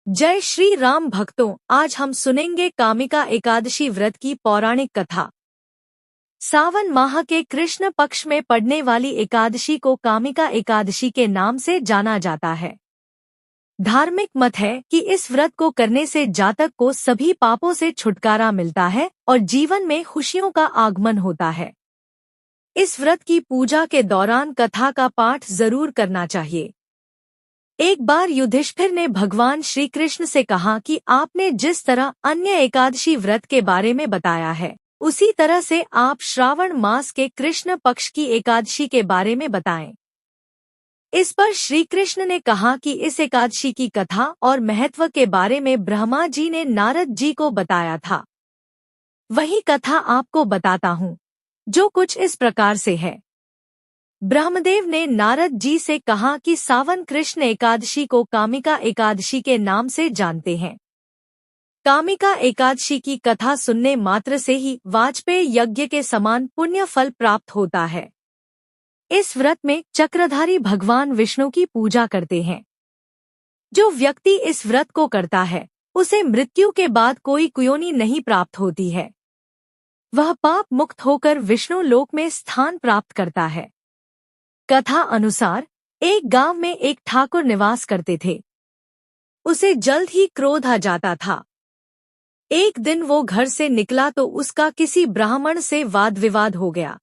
जय श्री राम भक्तों, आज हम सुनेंगे कामिका एकादशी व्रत की पौराणिक कथा। सावन माह के कृष्ण पक्ष में पड़ने वाली एकादशी को कामिका एकादशी के नाम से जाना जाता है। धार्मिक मत है कि इस व्रत को करने से जातक को सभी पापों से छुटकारा मिलता है और जीवन में खुशियों का आगमन होता है। इस व्रत की पूजा के दौरान कथा का पाठ जरूर करना चाहिए। एक बार युधिष्ठिर ने भगवान श्री कृष्ण से कहा कि आपने जिस तरह अन्य एकादशी व्रत के बारे में बताया है, उसी तरह से आप श्रावण मास के कृष्ण पक्ष की एकादशी के बारे में बताएं। इस पर श्री कृष्ण ने कहा कि इस एकादशी की कथा और महत्व के बारे में ब्रह्मा जी ने नारद जी को बताया था। वही कथा आपको बताता हूँ, जो कुछ इस प्रकार से है। ब्रह्मदेव ने नारद जी से कहा कि सावन कृष्ण एकादशी को कामिका एकादशी के नाम से जानते हैं। कामिका एकादशी की कथा सुनने मात्र से ही वाजपेय यज्ञ के समान पुण्य फल प्राप्त होता है। इस व्रत में चक्रधारी भगवान विष्णु की पूजा करते हैं। जो व्यक्ति इस व्रत को करता है, उसे मृत्यु के बाद कोई कुयोनी नहीं प्राप्त होती है। वह पाप मुक्त होकर विष्णु लोक में स्थान प्राप्त करता है। कथा अनुसार एक गांव में एक ठाकुर निवास करते थे। उसे जल्द ही क्रोध आ जाता था। एक दिन वो घर से निकला तो उसका किसी ब्राह्मण से वाद विवाद हो गया।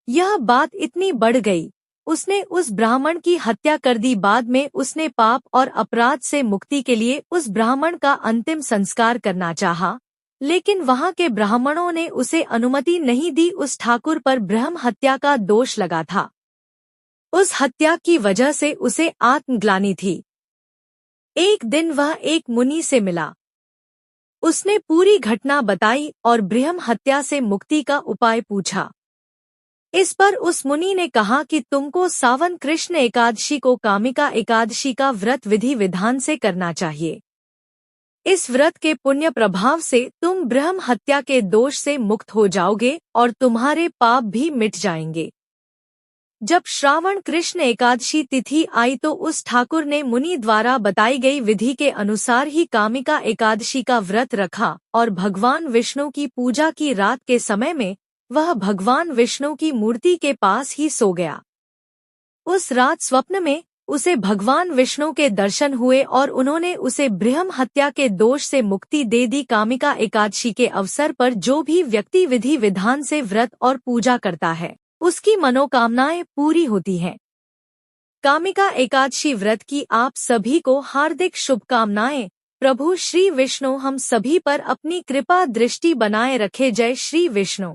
यह बात इतनी बढ़ गई, उसने उस ब्राह्मण की हत्या कर दी। बाद में उसने पाप और अपराध से मुक्ति के लिए उस ब्राह्मण का अंतिम संस्कार करना चाहा, लेकिन वहां के ब्राह्मणों ने उसे अनुमति नहीं दी। उस ठाकुर पर ब्रह्म हत्या का दोष लगा था। उस हत्या की वजह से उसे आत्मग्लानि थी। एक दिन वह एक मुनि से मिला। उसने पूरी घटना बताई और ब्रह्म हत्या से मुक्ति का उपाय पूछा। इस पर उस मुनि ने कहा कि तुमको सावन कृष्ण एकादशी को कामिका एकादशी का व्रत विधि विधान से करना चाहिए। इस व्रत के पुण्य प्रभाव से तुम ब्रह्म हत्या के दोष से मुक्त हो जाओगे और तुम्हारे पाप भी मिट जाएंगे। जब श्रावण कृष्ण एकादशी तिथि आई तो उस ठाकुर ने मुनि द्वारा बताई गई विधि के अनुसार ही कामिका एकादशी का व्रत रखा और भगवान विष्णु की पूजा की। रात के समय में वह भगवान विष्णु की मूर्ति के पास ही सो गया। उस रात स्वप्न में उसे भगवान विष्णु के दर्शन हुए और उन्होंने उसे ब्रह्म हत्या के दोष से मुक्ति दे दी। कामिका एकादशी के अवसर पर जो भी व्यक्ति विधि विधान से व्रत और पूजा करता है, उसकी मनोकामनाएं पूरी होती हैं। कामिका एकादशी व्रत की आप सभी को हार्दिक शुभकामनाएं। प्रभु श्री विष्णु हम सभी पर अपनी कृपा दृष्टि बनाए रखे। जय श्री विष्णु।